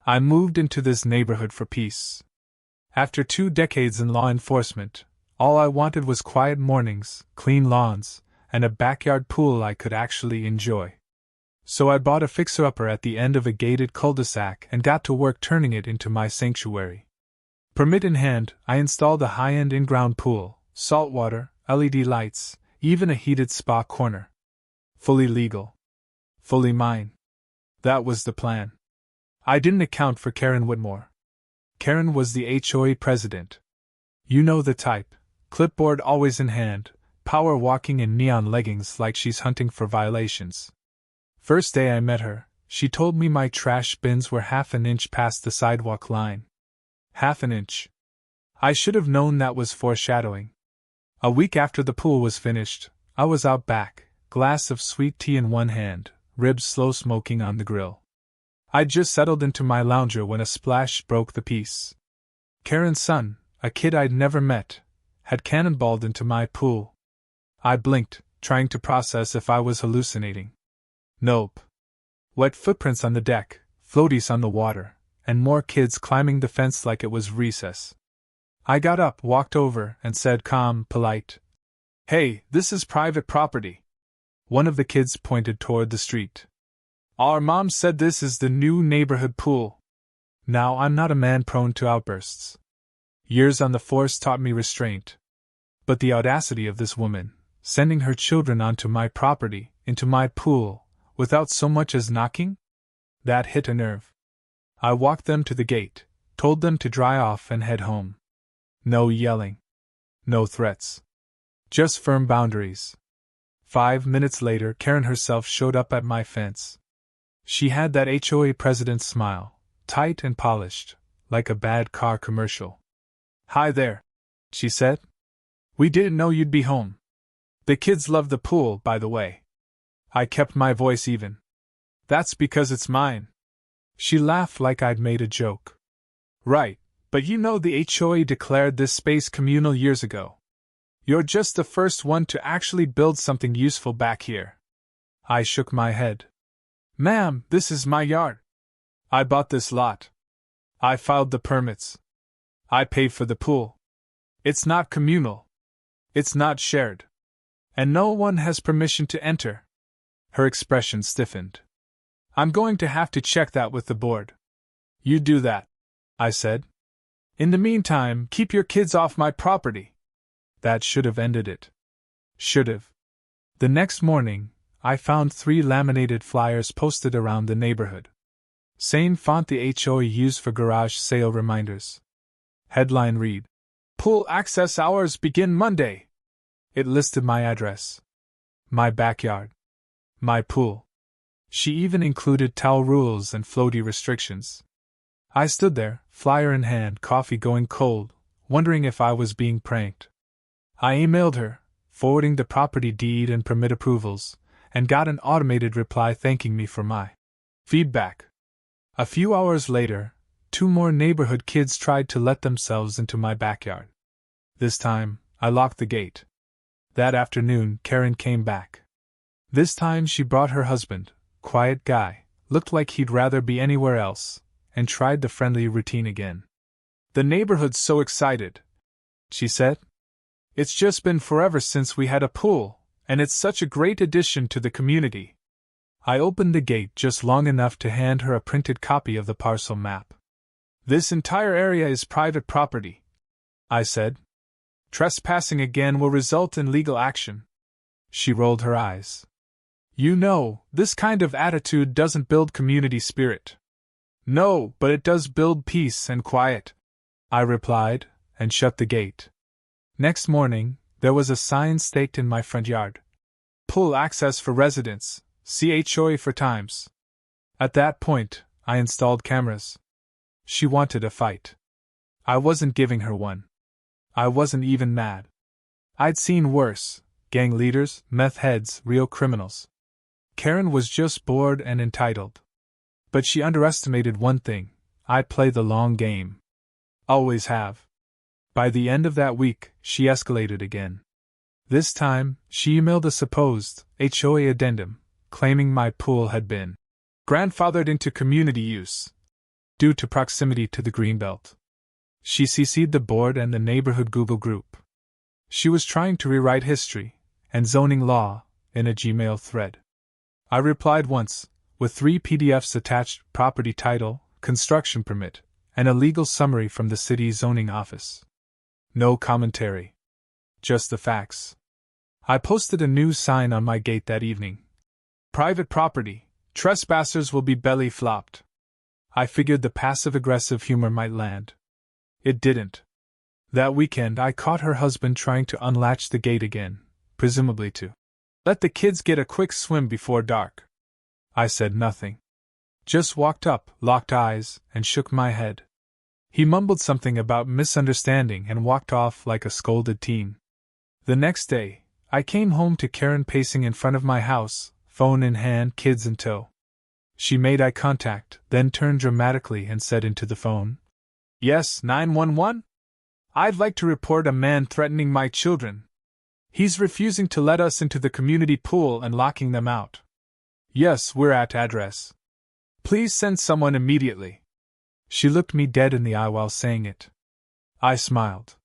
I moved into this neighborhood for peace. After 2 decades in law enforcement, all I wanted was quiet mornings, clean lawns, and a backyard pool I could actually enjoy. So I bought a fixer-upper at the end of a gated cul-de-sac and got to work turning it into my sanctuary. Permit in hand, I installed a high-end in-ground pool, saltwater, LED lights, even a heated spa corner. Fully legal. Fully mine. That was the plan. I didn't account for Karen Whitmore. Karen was the HOA president. You know the type, clipboard always in hand, power walking in neon leggings like she's hunting for violations. First day I met her, she told me my trash bins were half an inch past the sidewalk line. Half an inch. I should have known that was foreshadowing. A week after the pool was finished, I was out back, glass of sweet tea in one hand, ribs slow smoking on the grill. I'd just settled into my lounger when a splash broke the peace. Karen's son, a kid I'd never met, had cannonballed into my pool. I blinked, trying to process if I was hallucinating. Nope. Wet footprints on the deck, floaties on the water, and more kids climbing the fence like it was recess. I got up, walked over, and said calm, polite, "Hey, this is private property." One of the kids pointed toward the street. "Our mom said this is the new neighborhood pool." Now I'm not a man prone to outbursts. Years on the force taught me restraint. But the audacity of this woman, sending her children onto my property, into my pool, without so much as knocking? That hit a nerve. I walked them to the gate, told them to dry off and head home. No yelling. No threats. Just firm boundaries. 5 minutes later, Karen herself showed up at my fence. She had that HOA president's smile, tight and polished, like a bad car commercial. "Hi there," she said. "We didn't know you'd be home. The kids love the pool, by the way." I kept my voice even. "That's because it's mine." She laughed like I'd made a joke. "Right, but you know the HOA declared this space communal years ago. You're just the first one to actually build something useful back here." I shook my head. "Ma'am, this is my yard. I bought this lot. I filed the permits. I paid for the pool. It's not communal. It's not shared. And no one has permission to enter." Her expression stiffened. "I'm going to have to check that with the board." "You do that," I said. "In the meantime, keep your kids off my property." That should have ended it. Should have. The next morning, I found 3 laminated flyers posted around the neighborhood. Same font the HOA used for garage sale reminders. Headline read, "Pool access hours begin Monday." It listed my address. My backyard. My pool. She even included towel rules and floaty restrictions. I stood there, flyer in hand, coffee going cold, wondering if I was being pranked. I emailed her, forwarding the property deed and permit approvals, and got an automated reply thanking me for my feedback. A few hours later, 2 more neighborhood kids tried to let themselves into my backyard. This time, I locked the gate. That afternoon, Karen came back. This time she brought her husband, quiet guy, looked like he'd rather be anywhere else, and tried the friendly routine again. "The neighborhood's so excited," she said. "It's just been forever since we had a pool, and it's such a great addition to the community." I opened the gate just long enough to hand her a printed copy of the parcel map. "This entire area is private property," I said. "Trespassing again will result in legal action." She rolled her eyes. "You know, this kind of attitude doesn't build community spirit." "No, but it does build peace and quiet," I replied, and shut the gate. Next morning, there was a sign staked in my front yard. "Pool access for residents, see HOA for times." At that point, I installed cameras. She wanted a fight. I wasn't giving her one. I wasn't even mad. I'd seen worse: gang leaders, meth heads, real criminals. Karen was just bored and entitled. But she underestimated one thing: I play the long game. Always have. By the end of that week, she escalated again. This time, she emailed a supposed HOA addendum, claiming my pool had been grandfathered into community use. due to proximity to the Greenbelt. She CC'd the board and the neighborhood Google group. She was trying to rewrite history and zoning law in a Gmail thread. I replied once, with 3 PDFs attached: property title, construction permit, and a legal summary from the city zoning office. No commentary. Just the facts. I posted a new sign on my gate that evening. Private property. Trespassers will be belly flopped. I figured the passive-aggressive humor might land. It didn't. That weekend I caught her husband trying to unlatch the gate again, presumably to let the kids get a quick swim before dark. I said nothing. Just walked up, locked eyes, and shook my head. He mumbled something about misunderstanding and walked off like a scolded teen. The next day, I came home to Karen pacing in front of my house, phone in hand, kids in tow. She made eye contact, then turned dramatically and said into the phone, "Yes, 911? I'd like to report a man threatening my children. He's refusing to let us into the community pool and locking them out. Yes, we're at address. Please send someone immediately." She looked me dead in the eye while saying it. I smiled.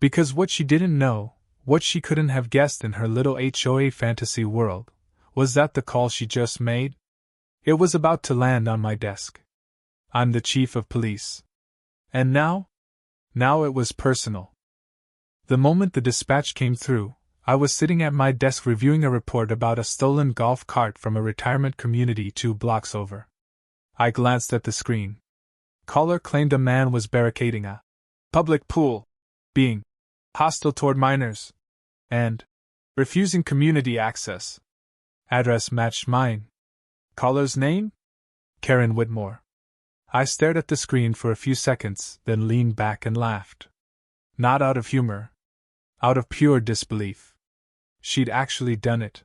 Because what she didn't know, what she couldn't have guessed in her little HOA fantasy world, was that the call she just made? It was about to land on my desk. I'm the chief of police. And now? Now it was personal. The moment the dispatch came through, I was sitting at my desk reviewing a report about a stolen golf cart from a retirement community 2 blocks over. I glanced at the screen. Caller claimed a man was barricading a public pool, being hostile toward minors, and refusing community access. Address matched mine. Caller's name? Karen Whitmore. I stared at the screen for a few seconds, then leaned back and laughed. Not out of humor. Out of pure disbelief. She'd actually done it.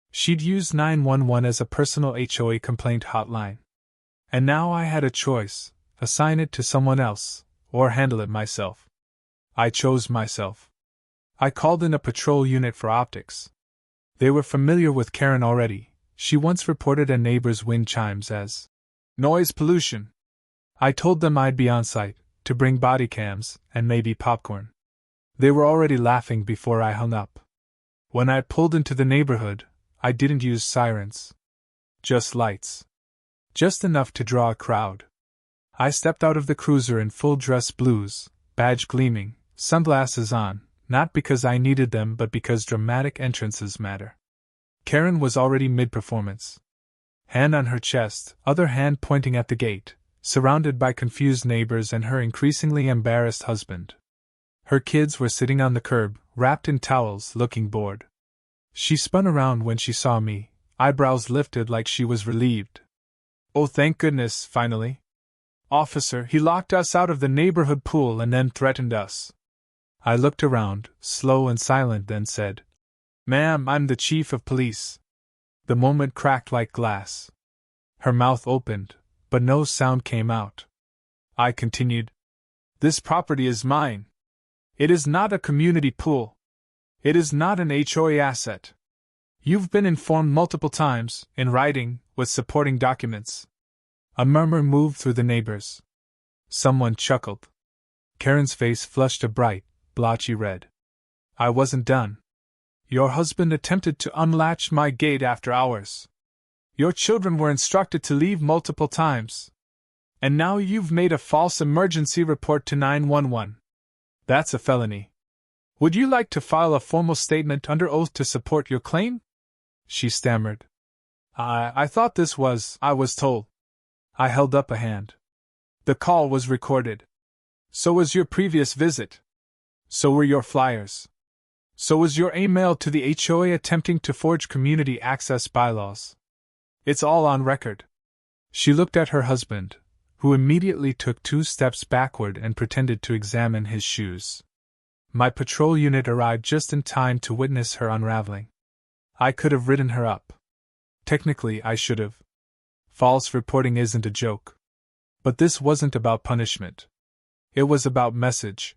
She'd used 911 as a personal HOA complaint hotline. And now I had a choice: assign it to someone else, or handle it myself. I chose myself. I called in a patrol unit for optics. They were familiar with Karen already. She once reported a neighbor's wind chimes as noise pollution. I told them I'd be on site, to bring body cams, and maybe popcorn. They were already laughing before I hung up. When I pulled into the neighborhood, I didn't use sirens. Just lights. Just enough to draw a crowd. I stepped out of the cruiser in full dress blues, badge gleaming, sunglasses on, not because I needed them but because dramatic entrances matter. Karen was already mid-performance. Hand on her chest, other hand pointing at the gate, surrounded by confused neighbors and her increasingly embarrassed husband. Her kids were sitting on the curb, wrapped in towels, looking bored. She spun around when she saw me, eyebrows lifted like she was relieved. "Oh, thank goodness, finally. Officer, he locked us out of the neighborhood pool and then threatened us." I looked around, slow and silent, then said, "Ma'am, I'm the chief of police." The moment cracked like glass. Her mouth opened, but no sound came out. I continued, "This property is mine. It is not a community pool. It is not an HOA asset. You've been informed multiple times, in writing, with supporting documents." A murmur moved through the neighbors. Someone chuckled. Karen's face flushed a bright, blotchy red. I wasn't done. "Your husband attempted to unlatch my gate after hours. Your children were instructed to leave multiple times. And now you've made a false emergency report to 911. That's a felony. Would you like to file a formal statement under oath to support your claim?" She stammered. I thought this was, I was told." I held up a hand. "The call was recorded. So was your previous visit. So were your flyers. So was your email to the HOA attempting to forge community access bylaws. It's all on record." She looked at her husband, who immediately took 2 steps backward and pretended to examine his shoes. My patrol unit arrived just in time to witness her unraveling. I could have written her up. Technically, I should have. False reporting isn't a joke. But this wasn't about punishment. It was about message.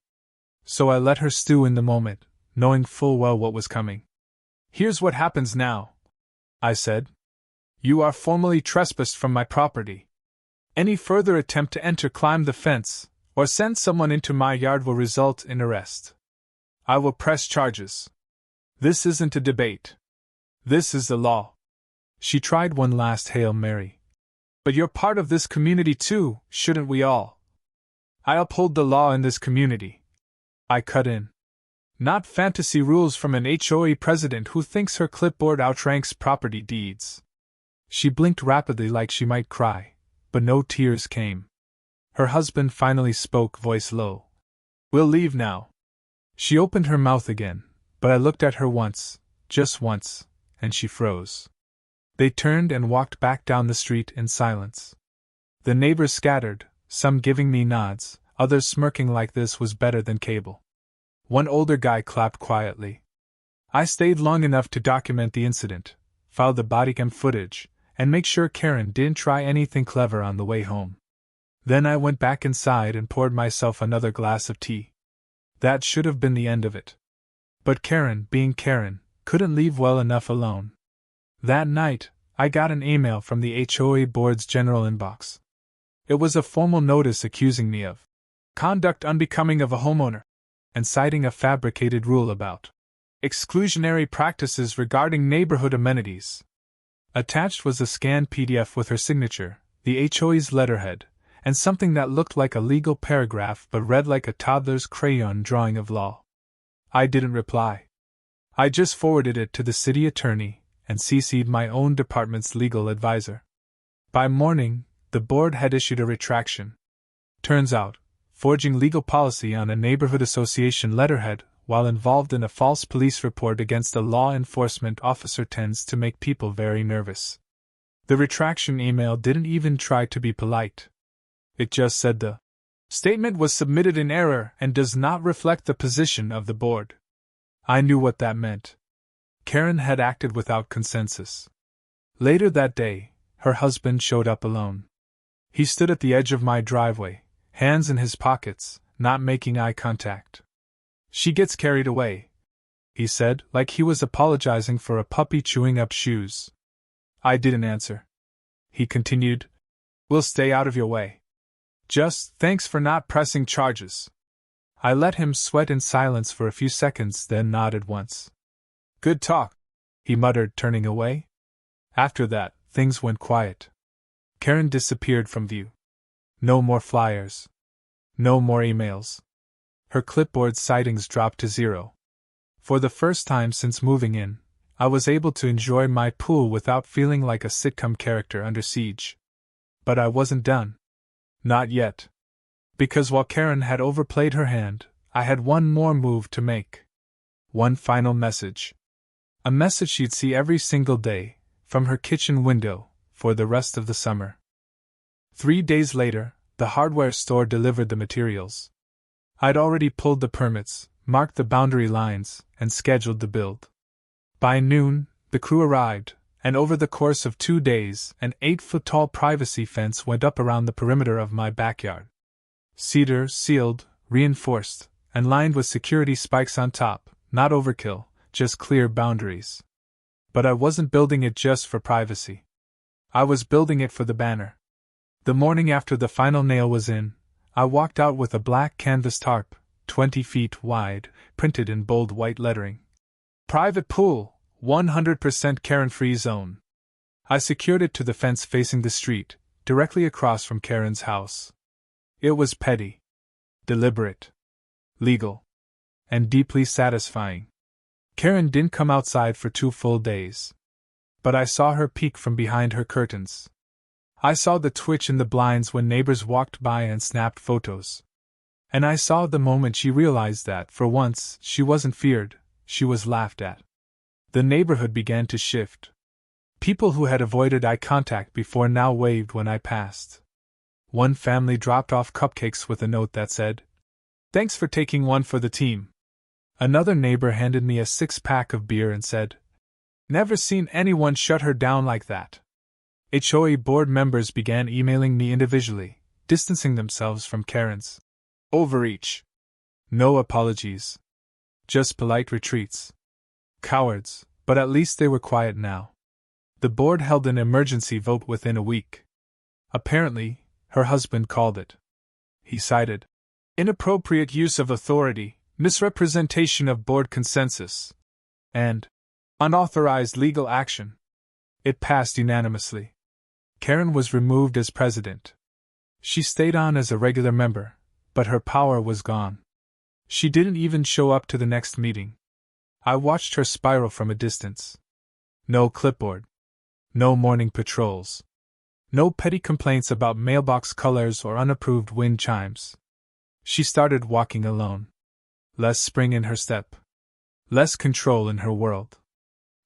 So I let her stew in the moment, knowing full well what was coming. "Here's what happens now," I said. "You are formally trespassed from my property. Any further attempt to enter, climb the fence, or send someone into my yard will result in arrest. I will press charges. This isn't a debate. This is the law." She tried one last Hail Mary. "But you're part of this community too, shouldn't we all?" "I uphold the law in this community," I cut in. "Not fantasy rules from an HOA president who thinks her clipboard outranks property deeds." She blinked rapidly like she might cry, but no tears came. Her husband finally spoke, voice low. "We'll leave now." She opened her mouth again, but I looked at her once, just once, and she froze. They turned and walked back down the street in silence. The neighbors scattered, some giving me nods, others smirking like this was better than cable. One older guy clapped quietly. I stayed long enough to document the incident, file the bodycam footage, and make sure Karen didn't try anything clever on the way home. Then I went back inside and poured myself another glass of tea. That should have been the end of it. But Karen, being Karen, couldn't leave well enough alone. That night, I got an email from the HOA board's general inbox. It was a formal notice accusing me of conduct unbecoming of a homeowner, and citing a fabricated rule about exclusionary practices regarding neighborhood amenities. Attached was a scanned PDF with her signature, the HOA's letterhead, and something that looked like a legal paragraph but read like a toddler's crayon drawing of law. I didn't reply. I just forwarded it to the city attorney and CC'd my own department's legal advisor. By morning, the board had issued a retraction. Turns out, forging legal policy on a neighborhood association letterhead while involved in a false police report against a law enforcement officer tends to make people very nervous. The retraction email didn't even try to be polite. It just said the statement was submitted in error and does not reflect the position of the board. I knew what that meant. Karen had acted without consensus. Later that day, her husband showed up alone. He stood at the edge of my driveway, hands in his pockets, not making eye contact. "She gets carried away," he said, like he was apologizing for a puppy chewing up shoes. I didn't answer. He continued, "We'll stay out of your way. Just thanks for not pressing charges." I let him sweat in silence for a few seconds, then nodded once. "Good talk," he muttered, turning away. After that, things went quiet. Karen disappeared from view. No more flyers. No more emails. Her clipboard sightings dropped to zero. For the first time since moving in, I was able to enjoy my pool without feeling like a sitcom character under siege. But I wasn't done. Not yet. Because while Karen had overplayed her hand, I had one more move to make. One final message. A message she'd see every single day, from her kitchen window, for the rest of the summer. 3 days later, the hardware store delivered the materials. I'd already pulled the permits, marked the boundary lines, and scheduled the build. By noon, the crew arrived, and over the course of 2 days, an 8-foot-tall privacy fence went up around the perimeter of my backyard. Cedar, sealed, reinforced, and lined with security spikes on top, not overkill, just clear boundaries. But I wasn't building it just for privacy. I was building it for the banner. The morning after the final nail was in, I walked out with a black canvas tarp, 20 feet wide, printed in bold white lettering. "Private pool, 100% Karen-free zone." I secured it to the fence facing the street, directly across from Karen's house. It was petty, deliberate, legal, and deeply satisfying. Karen didn't come outside for 2 full days. But I saw her peek from behind her curtains. I saw the twitch in the blinds when neighbors walked by and snapped photos. And I saw the moment she realized that, for once, she wasn't feared, she was laughed at. The neighborhood began to shift. People who had avoided eye contact before now waved when I passed. One family dropped off cupcakes with a note that said, "Thanks for taking one for the team." Another neighbor handed me a 6-pack of beer and said, "Never seen anyone shut her down like that." HOA board members began emailing me individually, distancing themselves from Karen's overreach. No apologies. Just polite retreats. Cowards, but at least they were quiet now. The board held an emergency vote within a week. Apparently, her husband called it. He cited inappropriate use of authority, misrepresentation of board consensus, and unauthorized legal action. It passed unanimously. Karen was removed as president. She stayed on as a regular member, but her power was gone. She didn't even show up to the next meeting. I watched her spiral from a distance. No clipboard. No morning patrols. No petty complaints about mailbox colors or unapproved wind chimes. She started walking alone. Less spring in her step. Less control in her world.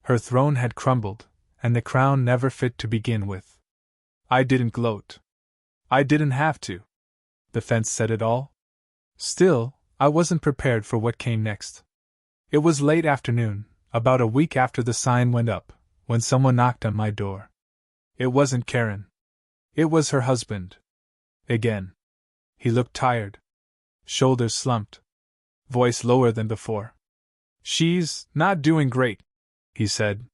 Her throne had crumbled, and the crown never fit to begin with. I didn't gloat. I didn't have to. The fence said it all. Still, I wasn't prepared for what came next. It was late afternoon, about a week after the sign went up, when someone knocked on my door. It wasn't Karen. It was her husband. Again. He looked tired. Shoulders slumped. Voice lower than before. "She's not doing great," he said.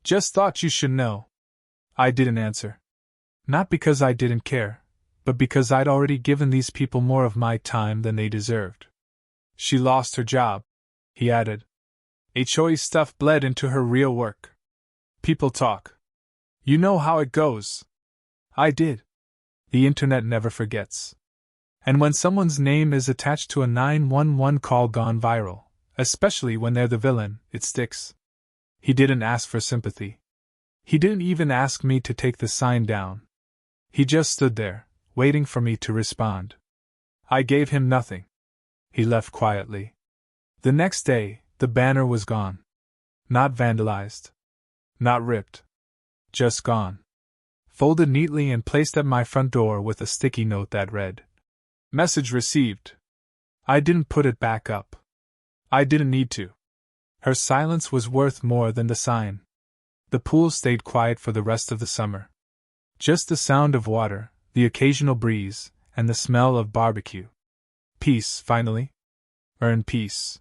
"Just thought you should know." I didn't answer. Not because I didn't care, but because I'd already given these people more of my time than they deserved. "She lost her job," he added. "HOA stuff bled into her real work. People talk. You know how it goes." I did. The internet never forgets. And when someone's name is attached to a 911 call gone viral, especially when they're the villain, it sticks. He didn't ask for sympathy. He didn't even ask me to take the sign down. He just stood there, waiting for me to respond. I gave him nothing. He left quietly. The next day, the banner was gone. Not vandalized. Not ripped. Just gone. Folded neatly and placed at my front door with a sticky note that read, "Message received." I didn't put it back up. I didn't need to. Her silence was worth more than the sign. The pool stayed quiet for the rest of the summer. Just the sound of water, the occasional breeze, and the smell of barbecue. Peace, finally. Earn peace.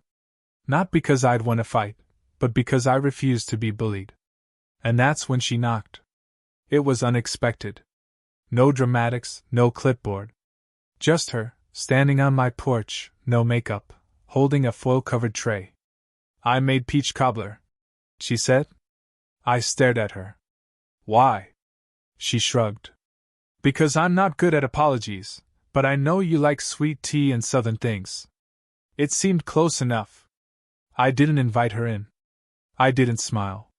Not because I'd won a fight, but because I refused to be bullied. And that's when she knocked. It was unexpected. No dramatics, no clipboard. Just her, standing on my porch, no makeup, holding a foil-covered tray. "I made peach cobbler," she said. I stared at her. "Why?" She shrugged. "Because I'm not good at apologies, but I know you like sweet tea and southern things." It seemed close enough. I didn't invite her in. I didn't smile.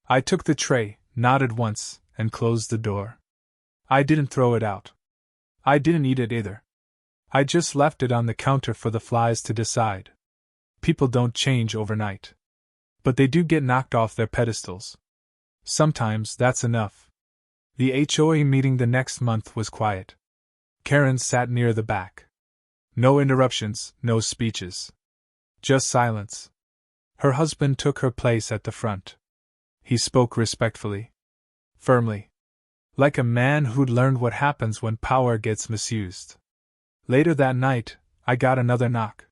I took the tray, nodded once, and closed the door. I didn't throw it out. I didn't eat it either. I just left it on the counter for the flies to decide. People don't change overnight. But they do get knocked off their pedestals. Sometimes that's enough. The HOA meeting the next month was quiet. Karen sat near the back. No interruptions, no speeches. Just silence. Her husband took her place at the front. He spoke respectfully. Firmly. Like a man who'd learned what happens when power gets misused. Later that night, I got another knock.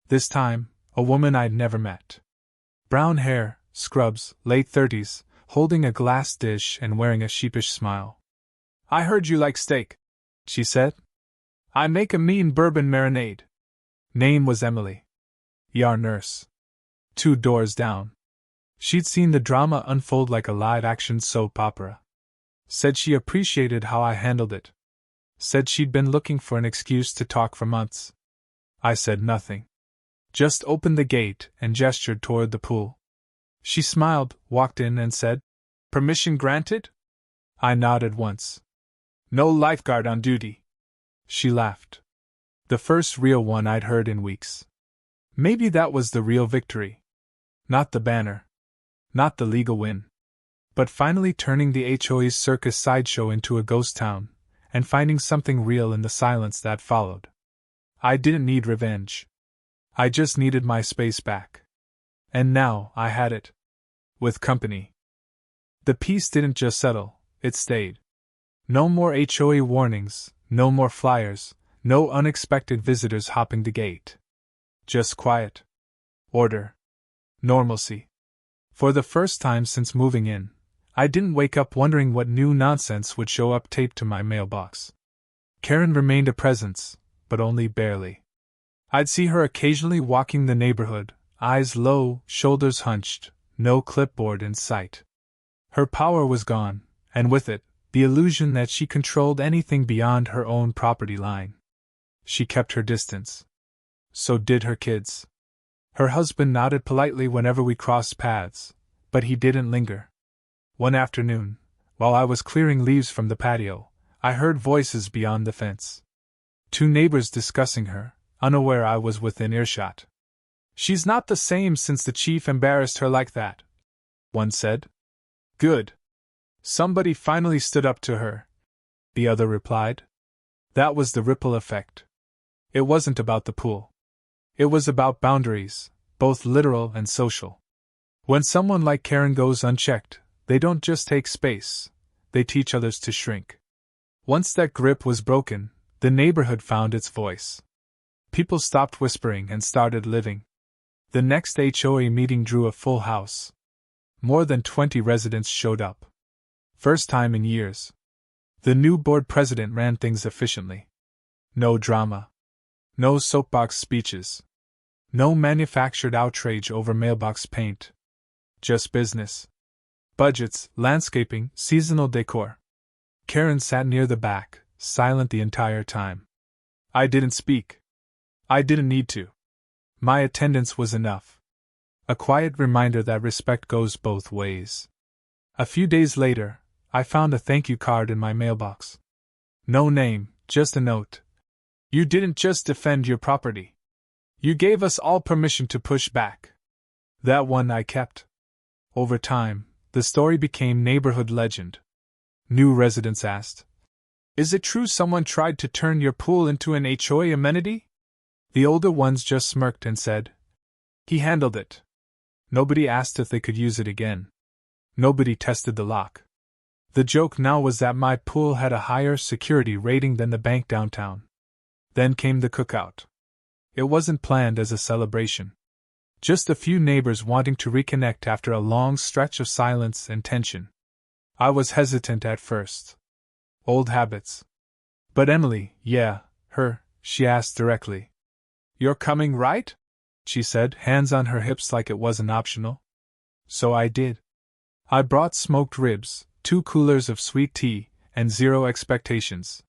This time, a woman I'd never met. Brown hair, scrubs, late 30s, holding a glass dish and wearing a sheepish smile. "I heard you like steak," she said. "I make a mean bourbon marinade." Name was Emily. ER nurse. 2 doors down. She'd seen the drama unfold like a live-action soap opera. Said she appreciated how I handled it. Said she'd been looking for an excuse to talk for months. I said nothing. Just opened the gate and gestured toward the pool. She smiled, walked in, and said, "Permission granted?" I nodded once. "No lifeguard on duty." She laughed. The first real one I'd heard in weeks. Maybe that was the real victory. Not the banner. Not the legal win. But finally turning the HOA's circus sideshow into a ghost town, and finding something real in the silence that followed. I didn't need revenge. I just needed my space back. And now I had it. With company. The peace didn't just settle, it stayed. No more HOA warnings, no more flyers, no unexpected visitors hopping the gate. Just quiet. Order. Normalcy. For the first time since moving in, I didn't wake up wondering what new nonsense would show up taped to my mailbox. Karen remained a presence, but only barely. I'd see her occasionally walking the neighborhood, eyes low, shoulders hunched, no clipboard in sight. Her power was gone, and with it, the illusion that she controlled anything beyond her own property line. She kept her distance. So did her kids. Her husband nodded politely whenever we crossed paths, but he didn't linger. One afternoon, while I was clearing leaves from the patio, I heard voices beyond the fence. Two neighbors discussing her, unaware I was within earshot. "She's not the same since the chief embarrassed her like that," one said. "Good. Somebody finally stood up to her," the other replied. That was the ripple effect. It wasn't about the pool. It was about boundaries, both literal and social. When someone like Karen goes unchecked, they don't just take space, they teach others to shrink. Once that grip was broken, the neighborhood found its voice. People stopped whispering and started living. The next HOA meeting drew a full house. More than 20 residents showed up. First time in years. The new board president ran things efficiently. No drama. No soapbox speeches. No manufactured outrage over mailbox paint. Just business. Budgets, landscaping, seasonal decor. Karen sat near the back, silent the entire time. I didn't speak. I didn't need to. My attendance was enough. A quiet reminder that respect goes both ways. A few days later, I found a thank you card in my mailbox. No name, just a note. "You didn't just defend your property. You gave us all permission to push back." That one I kept. Over time, the story became neighborhood legend. New residents asked, "Is it true someone tried to turn your pool into an HOA amenity?" The older ones just smirked and said, "He handled it." Nobody asked if they could use it again. Nobody tested the lock. The joke now was that my pool had a higher security rating than the bank downtown. Then came the cookout. It wasn't planned as a celebration. Just a few neighbors wanting to reconnect after a long stretch of silence and tension. I was hesitant at first. Old habits. But Emily, she asked directly. "You're coming, right?" she said, hands on her hips like it wasn't optional. So I did. I brought smoked ribs, 2 coolers of sweet tea, and 0 expectations.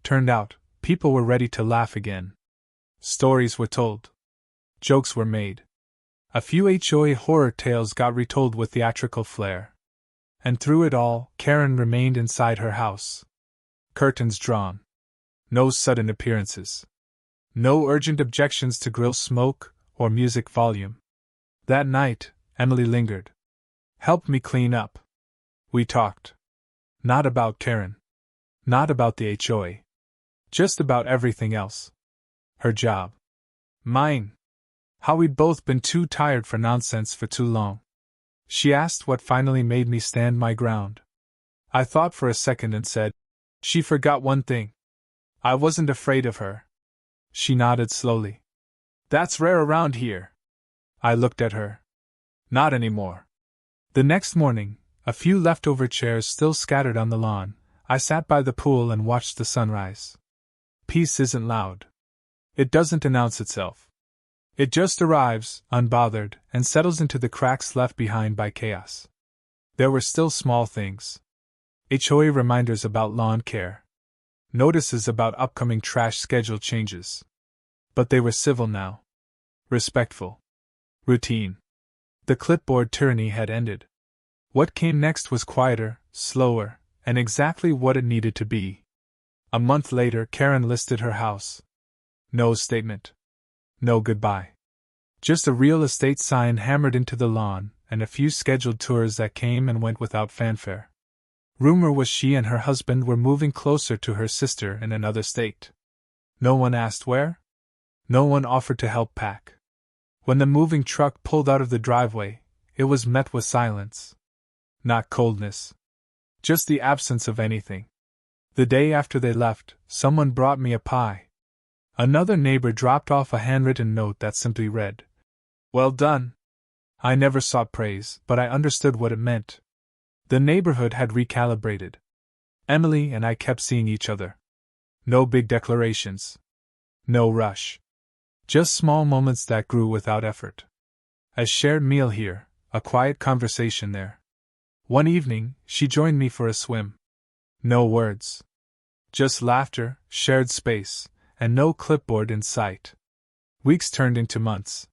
Turned out, people were ready to laugh again. Stories were told. Jokes were made. A few HOA horror tales got retold with theatrical flair. And through it all, Karen remained inside her house. Curtains drawn. No sudden appearances. No urgent objections to grill smoke or music volume. That night, Emily lingered. Helped me clean up. We talked. Not about Karen. Not about the HOA. Just about everything else. Her job. Mine. How we'd both been too tired for nonsense for too long. She asked what finally made me stand my ground. I thought for a second and said, "She forgot one thing. I wasn't afraid of her." She nodded slowly. "That's rare around here." I looked at her. Not anymore. The next morning, a few leftover chairs still scattered on the lawn, I sat by the pool and watched the sunrise. Peace isn't loud. It doesn't announce itself. It just arrives, unbothered, and settles into the cracks left behind by chaos. There were still small things. HOA reminders about lawn care. Notices about upcoming trash schedule changes. But they were civil now. Respectful. Routine. The clipboard tyranny had ended. What came next was quieter, slower, and exactly what it needed to be. A month later, Karen listed her house. No statement. No goodbye. Just a real estate sign hammered into the lawn, and a few scheduled tours that came and went without fanfare. Rumor was she and her husband were moving closer to her sister in another state. No one asked where. No one offered to help pack. When the moving truck pulled out of the driveway, it was met with silence. Not coldness. Just the absence of anything. The day after they left, someone brought me a pie. Another neighbor dropped off a handwritten note that simply read, "Well done." I never sought praise, but I understood what it meant. The neighborhood had recalibrated. Emily and I kept seeing each other. No big declarations. No rush. Just small moments that grew without effort. A shared meal here, a quiet conversation there. One evening, she joined me for a swim. No words. Just laughter, shared space, and no clipboard in sight. Weeks turned into months.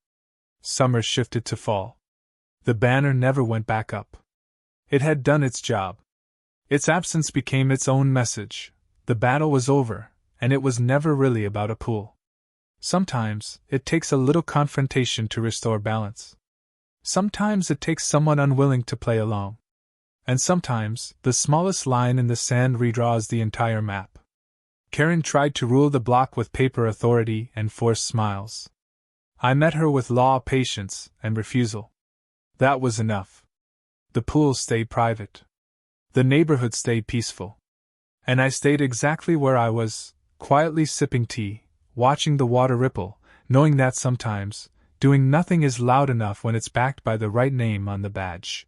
Summer shifted to fall. The banner never went back up. It had done its job. Its absence became its own message. The battle was over, and it was never really about a pool. Sometimes, it takes a little confrontation to restore balance. Sometimes it takes someone unwilling to play along. And sometimes, the smallest line in the sand redraws the entire map. Karen tried to rule the block with paper authority and forced smiles. I met her with law, patience, and refusal. That was enough. The pool stayed private. The neighborhood stayed peaceful. And I stayed exactly where I was, quietly sipping tea, watching the water ripple, knowing that sometimes, doing nothing is loud enough when it's backed by the right name on the badge.